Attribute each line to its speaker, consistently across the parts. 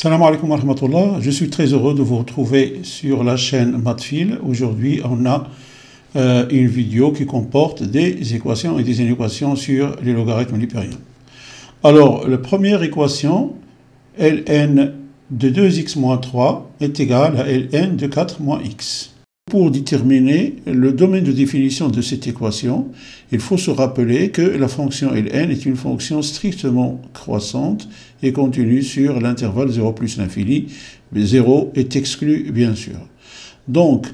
Speaker 1: Salam alaikum wa rahmatullah, je suis très heureux de vous retrouver sur la chaîne Mathfil. Aujourd'hui, on a une vidéo qui comporte des équations et des inéquations sur les logarithmes lipériens. Alors, la première équation, ln de 2x moins 3 est égale à ln de 4 moins x. Pour déterminer le domaine de définition de cette équation, il faut se rappeler que la fonction ln est une fonction strictement croissante et continue sur l'intervalle 0 plus l'infini, mais 0 est exclu bien sûr. Donc,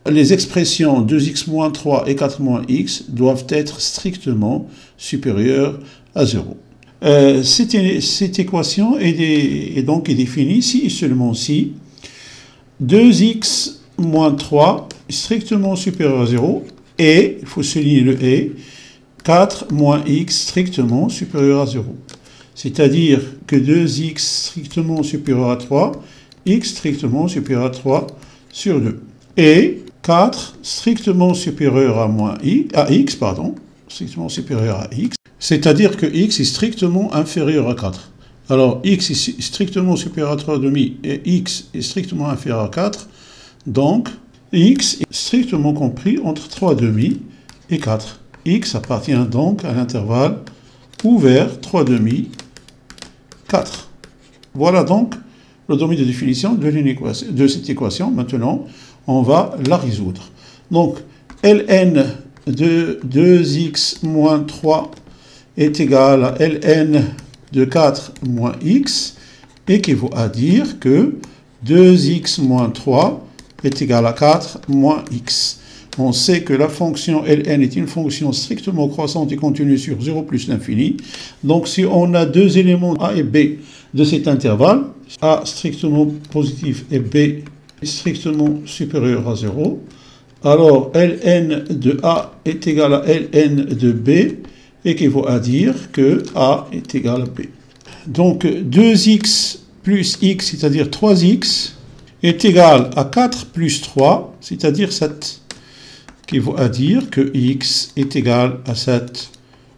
Speaker 1: les expressions 2x moins 3 et 4 moins x doivent être strictement supérieures à 0. Cette équation est donc définie si et seulement si 2x moins 3 est strictement supérieur à 0 et, il faut souligner le et, 4 moins x strictement supérieur à 0. C'est-à-dire que 2x strictement supérieur à 3, x strictement supérieur à 3 sur 2. Et 4 strictement supérieur à x, strictement supérieur à x, c'est-à-dire que x est strictement inférieur à 4. Alors x est strictement supérieur à 3,5 et x est strictement inférieur à 4. Donc, x est strictement compris entre 3,5 et 4. X appartient donc à l'intervalle ouvert 3,5, 4. Voilà donc le domaine de définition de cette équation. Maintenant, on va la résoudre. Donc, ln de 2x moins 3 est égal à ln de 4 moins x, équivaut à dire que 2x moins 3 est égal à 4 moins x. On sait que la fonction ln est une fonction strictement croissante et continue sur 0 plus l'infini. Donc si on a deux éléments a et b de cet intervalle, a strictement positif et b strictement supérieur à 0, alors ln de a est égal à ln de b, équivaut à dire que a est égal à b. Donc 2x plus x, c'est-à-dire 3x, est égal à 4 plus 3, c'est-à-dire 7, qui vaut à dire que x est égal à 7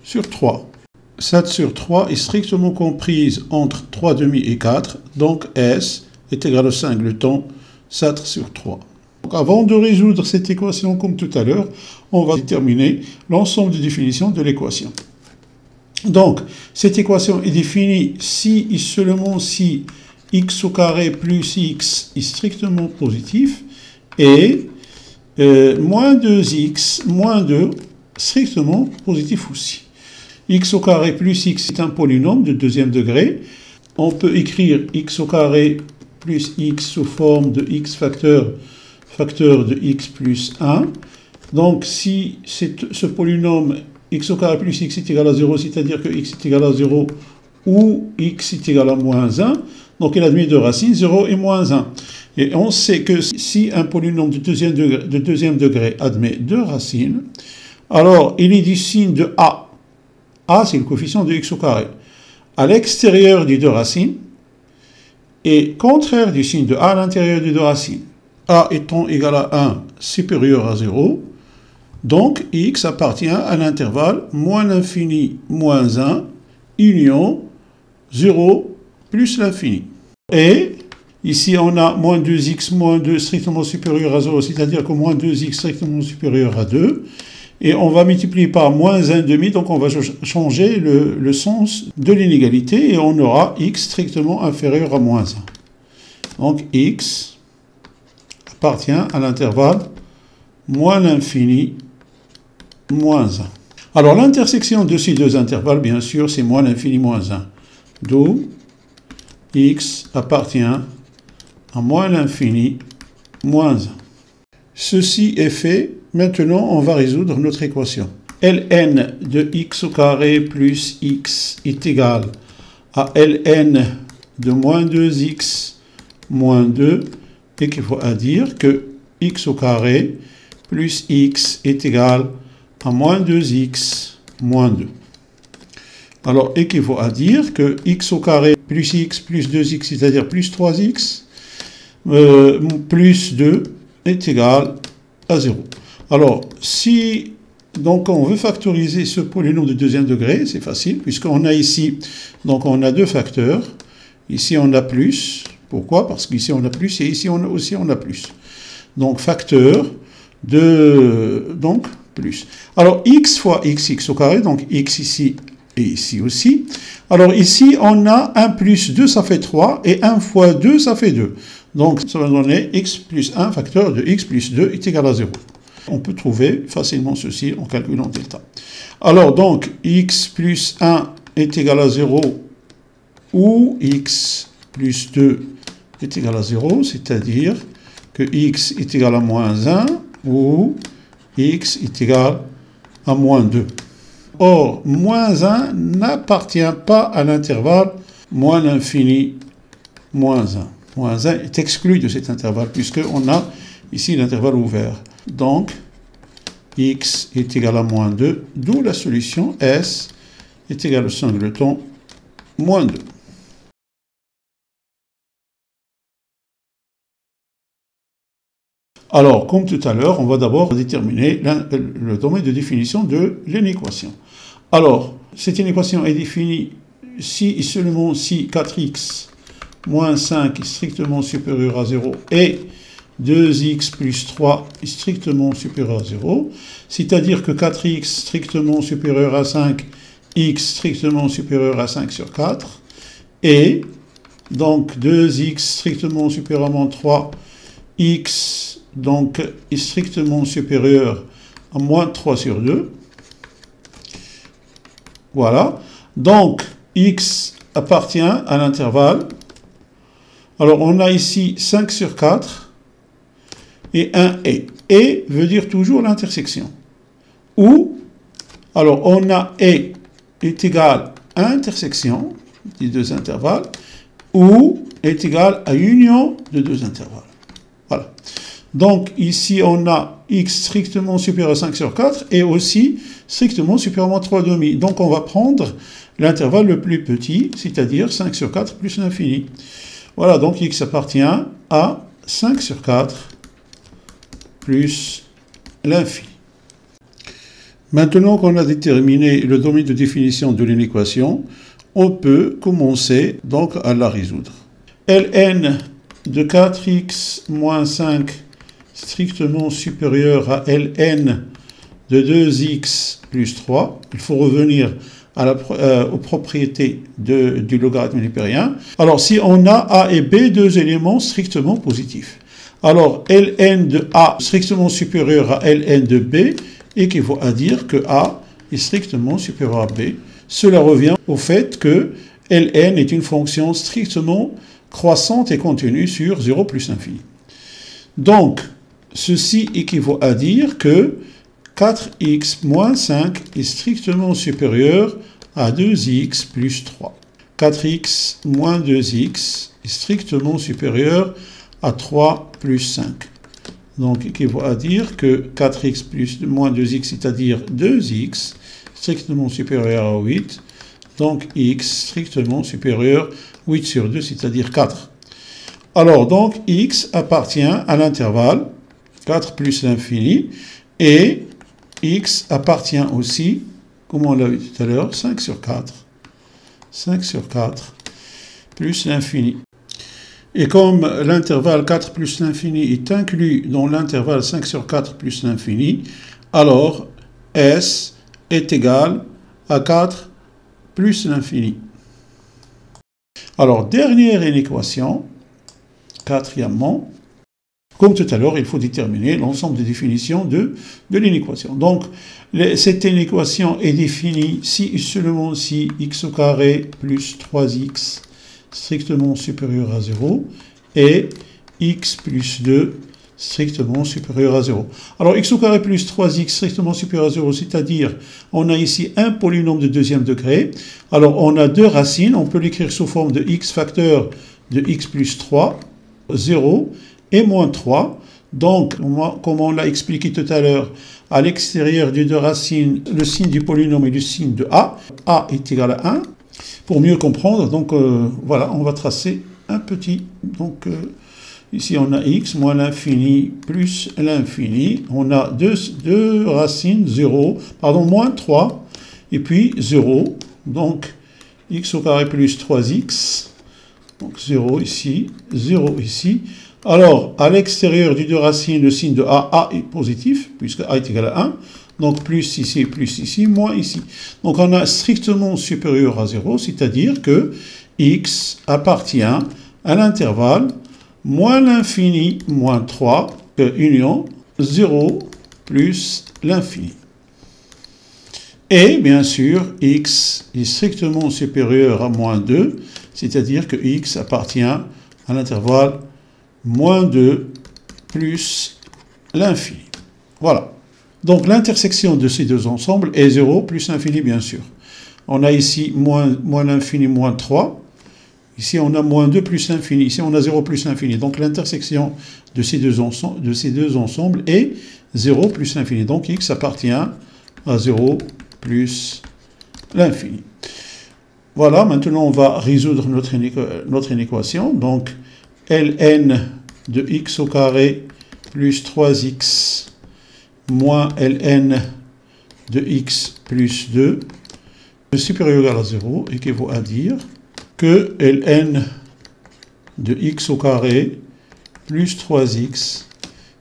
Speaker 1: sur 3. 7 sur 3 est strictement comprise entre 3,5 et 4, donc s est égal à 5, le temps 7 sur 3. Donc avant de résoudre cette équation comme tout à l'heure, on va déterminer l'ensemble des définitions de l'équation. Donc, cette équation est définie si et seulement si x au carré plus x est strictement positif et moins 2x moins 2 strictement positif aussi. X au carré plus x est un polynôme de deuxième degré. On peut écrire x au carré plus x sous forme de x facteur de x plus 1. Donc si ce polynôme x au carré plus x est égal à 0, c'est-à-dire que x est égal à 0 ou x est égal à moins 1, donc il admet deux racines, 0 et moins 1. Et on sait que si un polynôme de deuxième degré admet deux racines, alors il est du signe de a. A, c'est le coefficient de x au carré. À l'extérieur des deux racines, et contraire du signe de a à l'intérieur des deux racines. A étant égal à 1 supérieur à 0, donc x appartient à l'intervalle moins l'infini moins 1, union 0 plus l'infini. Et ici on a moins 2x moins 2 strictement supérieur à 0, c'est-à-dire que moins 2x strictement supérieur à 2. Et on va multiplier par moins 1,5, donc on va changer le sens de l'inégalité et on aura x strictement inférieur à moins 1. Donc x appartient à l'intervalle moins l'infini moins 1. Alors l'intersection de ces deux intervalles, bien sûr, c'est moins l'infini moins 1. D'où x appartient à moins l'infini moins 1. Ceci est fait. Maintenant, on va résoudre notre équation. ln de x au carré plus x est égal à ln de moins 2x moins 2, équivaut à dire que x au carré plus x est égal à moins 2x moins 2. Alors, équivaut à dire que x au carré plus x plus 2x, c'est-à-dire plus 3x, plus 2 est égal à 0. Alors, si donc on veut factoriser ce polynôme de deuxième degré, c'est facile, puisqu'on a ici, donc on a deux facteurs. Ici, on a plus, Pourquoi? Parce qu'ici on a plus et ici aussi on a plus. Donc facteur de donc plus. Alors x fois x au carré, donc x ici et ici aussi. Alors ici on a 1 plus 2 ça fait 3 et 1 fois 2 ça fait 2. Donc ça va donner x plus 1 facteur de x plus 2 est égal à 0. On peut trouver facilement ceci en calculant delta. Alors donc x plus 1 est égal à 0 ou x plus 2 est égal à 0, c'est-à-dire que x est égal à moins 1 ou x est égal à moins 2. Or, moins 1 n'appartient pas à l'intervalle moins l'infini, moins 1. Moins 1 est exclu de cet intervalle, puisqu'on a ici l'intervalle ouvert. Donc, x est égal à moins 2, d'où la solution S est égale au singleton moins 2. Alors, comme tout à l'heure, on va d'abord déterminer le domaine de définition de l'inéquation. Alors, cette inéquation est définie si et seulement si 4x moins 5 est strictement supérieur à 0 et 2x plus 3 est strictement supérieur à 0, c'est-à-dire que 4x strictement supérieur à 5, x strictement supérieur à 5 sur 4, et donc 2x strictement supérieur à moins 3, x donc est strictement supérieur à moins 3 sur 2. Voilà. Donc, x appartient à l'intervalle. Alors, on a ici 5 sur 4 et 1 et. Et veut dire toujours l'intersection. Ou, alors, on a et est égal à intersection des deux intervalles, ou est égal à union de deux intervalles. Voilà. Donc, ici, on a x strictement supérieur à 5 sur 4 et aussi strictement supérieur à moins 3,5. Donc, on va prendre l'intervalle le plus petit, c'est-à-dire 5 sur 4 plus l'infini. Voilà, donc x appartient à 5 sur 4 plus l'infini. Maintenant qu'on a déterminé le domaine de définition de l'inéquation, on peut commencer donc à la résoudre. Ln de 4x moins 5 strictement supérieur à Ln de 2x plus 3. Il faut revenir aux propriétés du logarithme népérien. Alors, si on a A et B, deux éléments strictement positifs. Alors, Ln de A strictement supérieur à Ln de B équivaut à dire que A est strictement supérieur à B. Cela revient au fait que Ln est une fonction strictement croissante et continue sur 0 plus l'infini. Donc, ceci équivaut à dire que 4x moins 5 est strictement supérieur à 2x plus 3. 4x moins 2x est strictement supérieur à 3 plus 5. Donc, équivaut à dire que 4x plus moins 2x, c'est-à-dire 2x, strictement supérieur à 8. Donc, x strictement supérieur à 8 sur 2, c'est-à-dire 4. Alors, donc, x appartient à l'intervalle 4 plus l'infini, et x appartient aussi, comme on l'a vu tout à l'heure, 5 sur 4. 5 sur 4 plus l'infini. Et comme l'intervalle 4 plus l'infini est inclus dans l'intervalle 5 sur 4 plus l'infini, alors S est égal à 4 plus l'infini. Alors, dernière inéquation, quatrièmement, comme tout à l'heure, il faut déterminer l'ensemble des définitions de l'inéquation. Donc, cette inéquation est définie si et seulement si x au carré plus 3x strictement supérieur à 0 et x plus 2 strictement supérieur à 0. Alors, x au carré plus 3x strictement supérieur à 0, c'est-à-dire, on a ici un polynôme de deuxième degré. Alors, on a deux racines. On peut l'écrire sous forme de x facteur de x plus 3, 0, et moins 3. Donc, comme on l'a expliqué tout à l'heure, à l'extérieur des deux racines, le signe du polynôme est le signe de a. A est égal à 1. Pour mieux comprendre, donc voilà, on va tracer un petit. Donc, ici, on a x moins l'infini plus l'infini. On a deux racines, moins 3, et puis 0. Donc, x au carré plus 3x Donc 0 ici, 0 ici. Alors, à l'extérieur du 2 racines, le signe de A est positif, puisque A est égal à 1. Donc plus ici, moins ici. Donc on a strictement supérieur à 0, c'est-à-dire que x appartient à l'intervalle moins l'infini moins 3, union 0 plus l'infini. Et bien sûr, x est strictement supérieur à moins 2, c'est-à-dire que x appartient à l'intervalle moins 2 plus l'infini. Voilà. Donc l'intersection de ces deux ensembles est 0 plus l'infini, bien sûr. On a ici moins l'infini moins 3. Ici, on a moins 2 plus l'infini. Ici, on a 0 plus l'infini. Donc l'intersection de ces deux ensembles est 0 plus l'infini. Donc x appartient à 0 plus l'infini. Voilà, maintenant on va résoudre notre équation. Donc ln de x au carré plus 3x moins ln de x plus 2 supérieur ou égal à 0 équivaut à dire que ln de x au carré plus 3x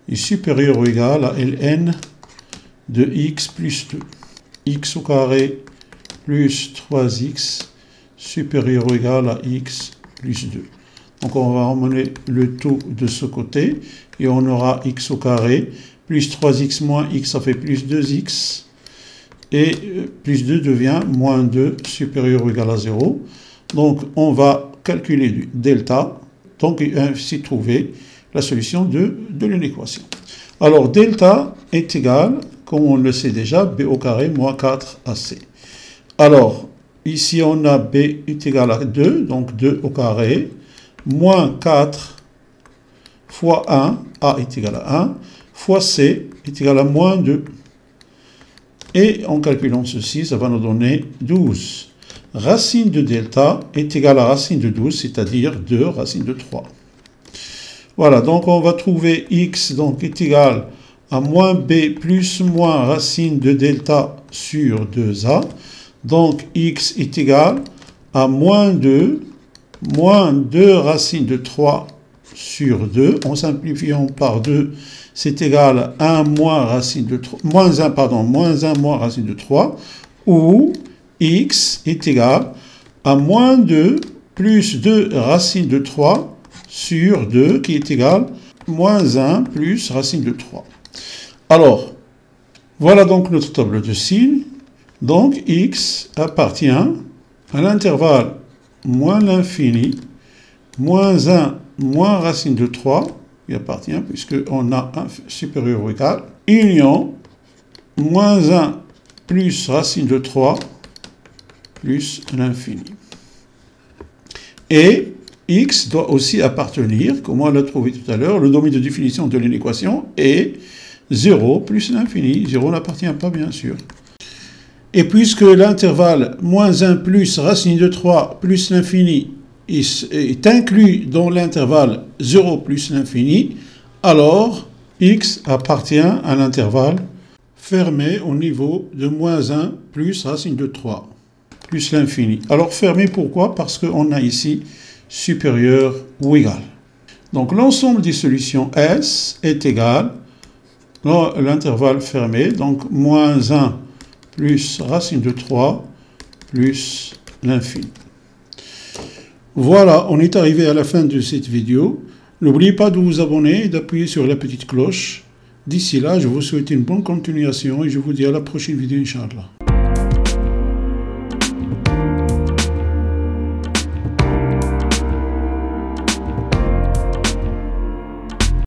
Speaker 1: est supérieur ou égal à ln de x plus 2. X au carré plus 3x supérieur ou égal à x plus 2. Donc on va ramener le tout de ce côté et on aura x au carré plus 3x moins x, ça fait plus 2x. Et plus 2 devient moins 2 supérieur ou égal à 0. Donc on va calculer du delta. Donc ainsi trouver la solution de l'équation. Alors delta est égal, comme on le sait déjà, b au carré moins 4ac. Alors ici on a b est égal à 2, donc 2 au carré, moins 4 fois 1, a est égal à 1, fois c est égal à moins 2. Et en calculant ceci, ça va nous donner 12. Racine de delta est égale à racine de 12, c'est-à-dire 2 racine de 3. Voilà, donc on va trouver x donc, est égal à moins b plus moins racine de delta sur 2a. Donc x est égal à moins 2 racine de 3 sur 2. En simplifiant par 2, c'est égal à 1 moins racine de 3, moins 1 moins racine de 3, ou x est égal à moins 2 plus 2 racine de 3 sur 2, qui est égal à moins 1 plus racine de 3. Alors, voilà donc notre table de signes. Donc, x appartient à l'intervalle moins l'infini, moins 1 moins racine de 3, qui appartient, puisqu'on a 1 supérieur ou égal, union, moins 1 plus racine de 3, plus l'infini. Et x doit aussi appartenir, comme on l'a trouvé tout à l'heure, le domaine de définition de l'équation est 0 plus l'infini. 0 n'appartient pas, bien sûr. Et puisque l'intervalle moins 1 plus racine de 3 plus l'infini est inclus dans l'intervalle 0 plus l'infini, alors x appartient à l'intervalle fermé au niveau de moins 1 plus racine de 3 plus l'infini. Alors fermé, pourquoi? Parce qu'on a ici supérieur ou égal. Donc l'ensemble des solutions S est égal à l'intervalle fermé, donc moins 1 plus racine de 3 plus l'infini. Voilà, on est arrivé à la fin de cette vidéo. N'oubliez pas de vous abonner et d'appuyer sur la petite cloche. D'ici là, je vous souhaite une bonne continuation et je vous dis à la prochaine vidéo, Inch'Allah.